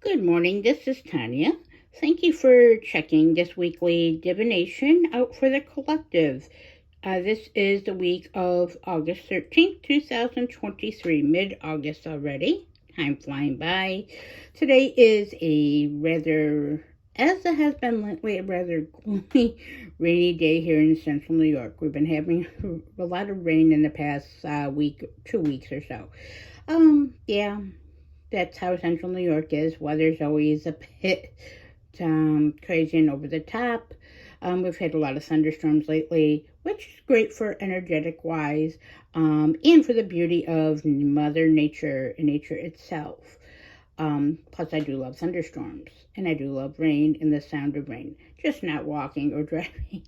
Good morning, this is Tanya. Thank you for checking this weekly divination out for the collective. This is the week of August 13th, 2023, mid August already. Time flying by. Today is a rather, as it has been lately, a rather gloomy, rainy day here in central New York. We've been having a lot of rain in the past week, 2 weeks or so. Yeah, that's how central New York is. Weather's always a bit crazy and over the top. We've had a lot of thunderstorms lately, which is great for energetic wise, and for the beauty of Mother Nature and nature itself. Plus, I do love thunderstorms, and I do love rain and the sound of rain. Just not walking or driving.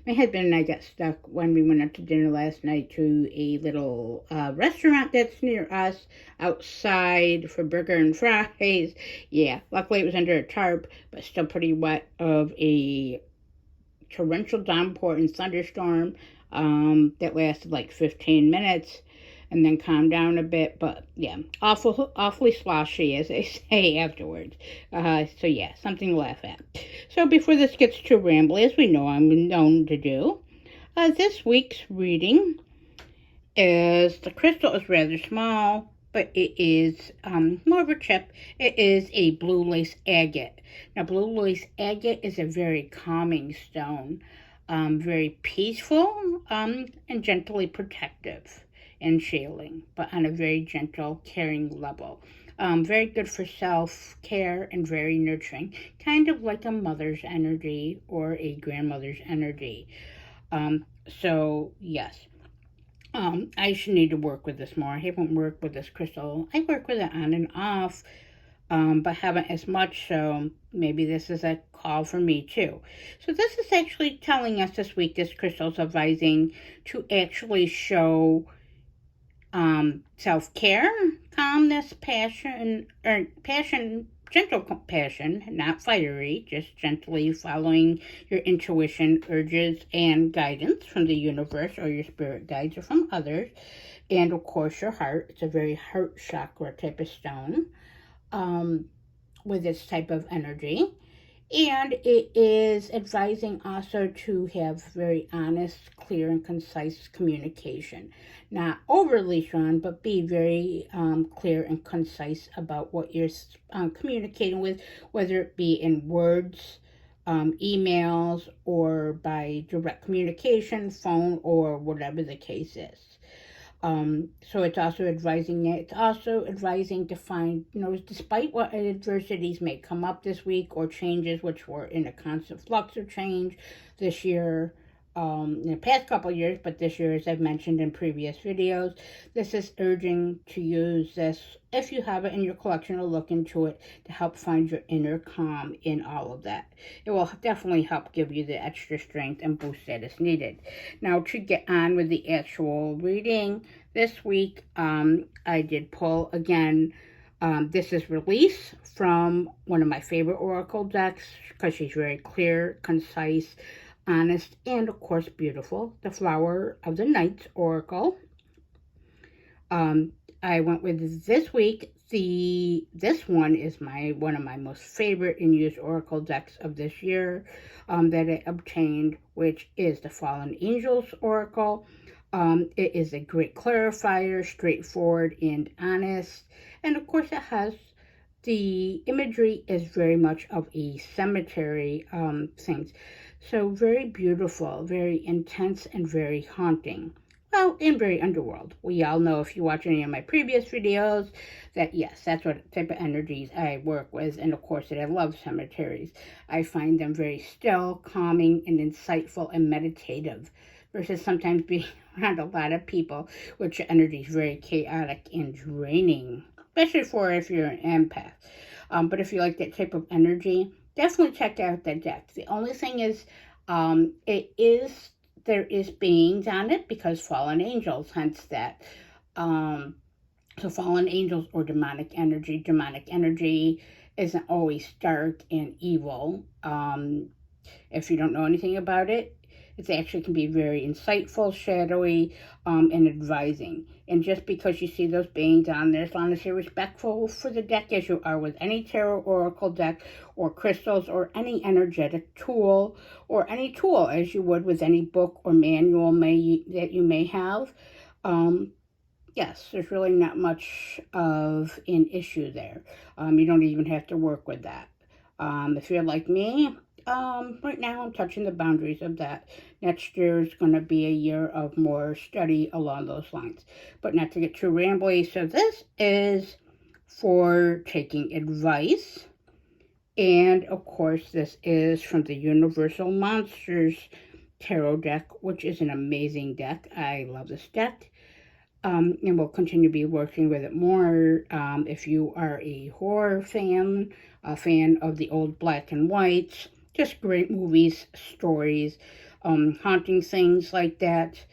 My husband and I got stuck when we went out to dinner last night to a little restaurant that's near us outside for burger and fries. Yeah, luckily it was under a tarp, but still pretty wet of a torrential downpour and thunderstorm that lasted like 15 minutes and then calmed down a bit. But yeah, awfully sloshy, as they say afterwards. So yeah, something to laugh at. So before this gets too rambly, as we know I'm known to do, this week's reading is the crystal is rather small, but it is more of a chip. It is a blue lace agate. Now, blue lace agate is a very calming stone, very peaceful, and gently protective and shielding, but on a very gentle, caring level. Very good for self-care and very nurturing, kind of like a mother's energy or a grandmother's energy. So, yes. I should need to work with this more. I haven't worked with this crystal. I work with it on and off, but haven't as much, so maybe this is a call for me too. So this is actually telling us this week, this crystal's advising to actually show self-care, calmness, passion, gentle compassion, not fiery, just gently following your intuition, urges, and guidance from the universe or your spirit guides or from others. And of course, your heart. It's a very heart chakra type of stone with this type of energy. And it is advising also to have very honest, clear, and concise communication. Not overly strong, but be very clear and concise about what you're communicating with, whether it be in words, emails, or by direct communication, phone, or whatever the case is. So it's also advising to find, despite what adversities may come up this week or changes, which were in a constant flux of change this year, in the past couple of years, but this year, as I've mentioned in previous videos, this is urging to use this, if you have it in your collection, or look into it to help find your inner calm in all of that. It will definitely help give you the extra strength and boost that is needed. Now, to get on with the actual reading, this week, I did pull again. This is Release from one of my favorite oracle decks because she's very clear, concise, honest, and of course beautiful. The Flower of the Nights Oracle. I went with this week. This one is one of my most favorite and used oracle decks of this year that I obtained, which is the Fallen Angels Oracle. It is a great clarifier, straightforward and honest, and of course it has the imagery is very much of a cemetery things. So very beautiful, very intense, and very haunting. Well, and very underworld. We all know, if you watch any of my previous videos, that yes, that's what type of energies I work with. And of course, that I love cemeteries. I find them very still, calming, and insightful and meditative, versus sometimes being around a lot of people, which energy is very chaotic and draining, especially for if you're an empath. But if you like that type of energy, definitely check out that deck. The only thing is, there is beings on it because fallen angels, hence that. So fallen angels or demonic energy. Demonic energy isn't always dark and evil. If you don't know anything about it, It actually can be very insightful, shadowy, and advising. And just because you see those beings on there, as long as you're respectful for the deck as you are with any tarot oracle deck or crystals or any energetic tool or any tool as you would with any book or manual that you may have, yes, there's really not much of an issue there. You don't even have to work with that. If you're like me, right now I'm touching the boundaries of that. Next year is going to be a year of more study along those lines. But not to get too rambly, so this is for taking advice. And of course, this is from the Universal Monsters Tarot deck, which is an amazing deck. I love this deck. And we'll continue to be working with it more. If you are a horror fan, a fan of the old black and whites, just great movies, stories, haunting things like that,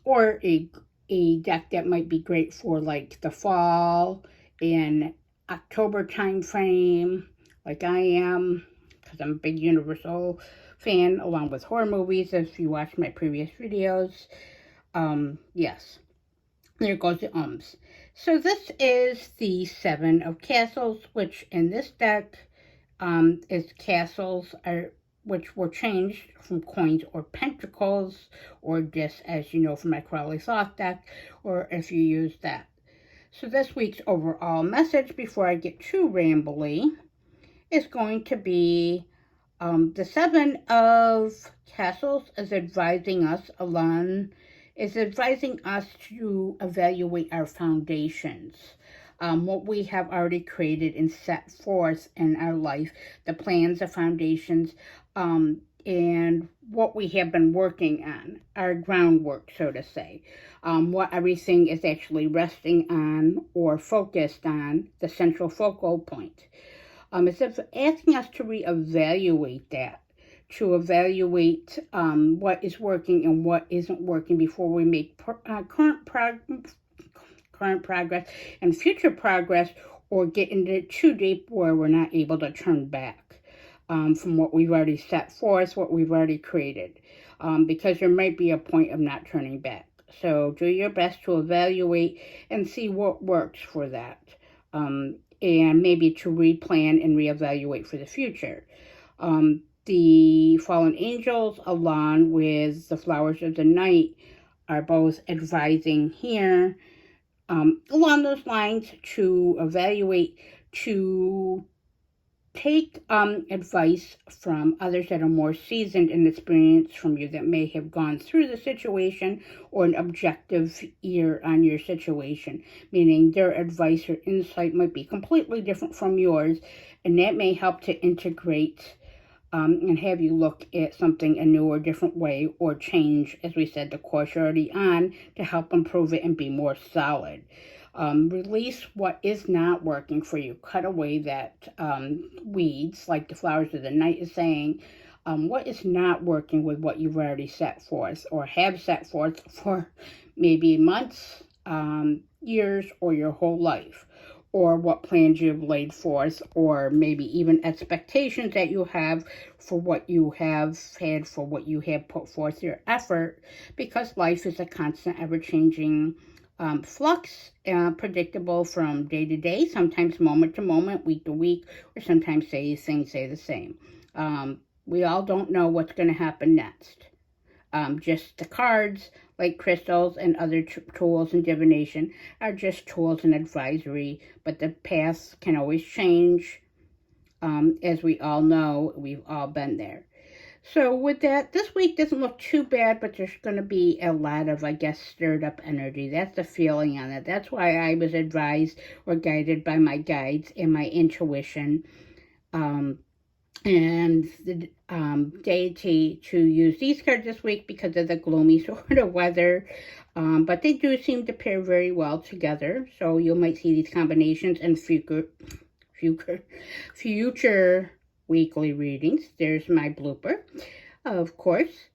or a deck that might be great for like the fall and October time frame, like I am, because I'm a big Universal fan, along with horror movies. If you watched my previous videos, yes. There goes the ums. So this is the Seven of Castles, which in this deck is castles which were changed from coins or pentacles, or just as you know from my Crowley Thoth deck, or if you use that. So this week's overall message, before I get too rambly, is going to be the Seven of Castles is advising us to evaluate our foundations, what we have already created and set forth in our life, the plans, the foundations, and what we have been working on, our groundwork, so to say, what everything is actually resting on or focused on, the central focal point. It's asking us to reevaluate that, to evaluate what is working and what isn't working before we make current progress and future progress, or get into too deep where we're not able to turn back from what we've already set forth, what we've already created, because there might be a point of not turning back. So do your best to evaluate and see what works for that, and maybe to replan and reevaluate for the future. The fallen angels, along with the flowers of the night, are both advising here along those lines to evaluate, to take advice from others that are more seasoned and experienced from you, that may have gone through the situation, or an objective ear on your situation, meaning their advice or insight might be completely different from yours, and that may help to integrate and have you look at something a new or different way, or change, as we said, the course you're already on to help improve it and be more solid. Release what is not working for you. Cut away that weeds, like the flowers of the night is saying. What is not working with what you've already set forth, or have set forth for maybe months, years, or your whole life, or what plans you've laid forth, or maybe even expectations that you have for what you have had, for what you have put forth your effort, because life is a constant, ever-changing flux, predictable from day to day, sometimes moment to moment, week to week, or sometimes things stay the same. We all don't know what's going to happen next. Just the cards, like crystals and other tools in divination, are just tools and advisory, but the paths can always change. As we all know, we've all been there. So with that, this week doesn't look too bad, but there's going to be a lot of, I guess, stirred up energy. That's the feeling on it. That's why I was advised or guided by my guides and my intuition, and the deity, to use these cards this week because of the gloomy sort of weather. But they do seem to pair very well together. So you might see these combinations in future weekly readings. There's my blooper, of course.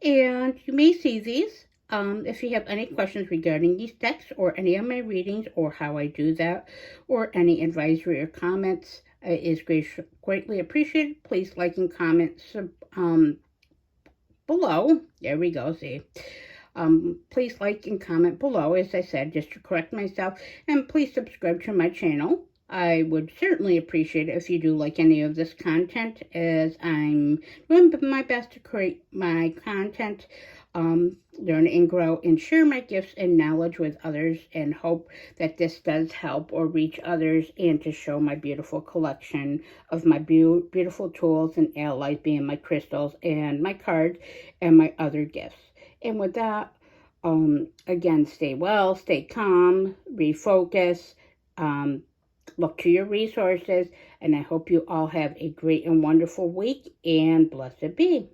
And you may see these. If you have any questions regarding these decks or any of my readings, or how I do that, or any advisory or comments, is greatly appreciated. Please like and comment below. There we go, see. Please like and comment below, as I said, just to correct myself. And please subscribe to my channel. I would certainly appreciate it if you do like any of this content, as I'm doing my best to create my content, learn and grow and share my gifts and knowledge with others, and hope that this does help or reach others, and to show my beautiful collection of my beautiful tools and allies, being my crystals and my cards and my other gifts. And with that, again, stay well, stay calm, refocus, look to your resources, and I hope you all have a great and wonderful week, and blessed be.